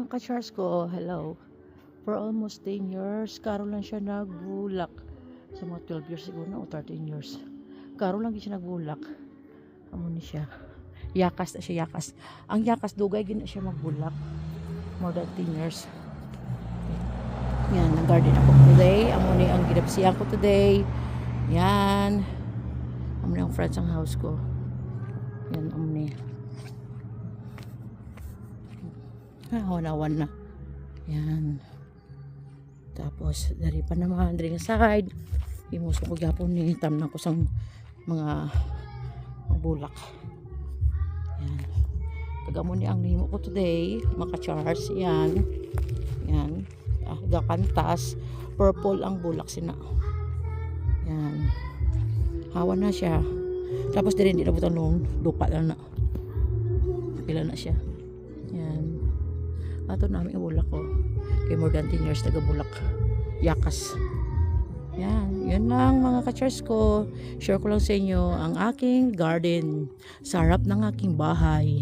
Ang ka-Charles ko, hello. For almost 10 years, karo lang siya nagbulak. Sa mga 12 years siguro na o 13 years. Karo lang siya nagbulak. Amo ni siya. Yakas na siya, yakas. Ang yakas, dugay gina siya magbulak. More than 10 years. Yan, nag-garden ako today. Amo ni ang ginapsiyan ko today. Yan. Amo ni ang friends ang house ko. Yan, amo ni. Nawan na. Yan. Tapos, dari pa naman, dari nga side. Imuso ko gapon ni tamnan ko sang mga bulak. Yan. Kagamo ni ang nimo ko today, maka-charge. Yan. Yan. Gakantas. Purple ang bulak sina. Yan. Hawa na siya. Tapos din hindi nabutan nung lupa lang na. Pila na siya. Yan. Ato namin ibulak ko. Kay more than 10 years taga-bulak. Yakas. Yan. Yun lang mga ka-charge ko. Share ko lang sa inyo ang aking garden. Sa harap ng aking bahay.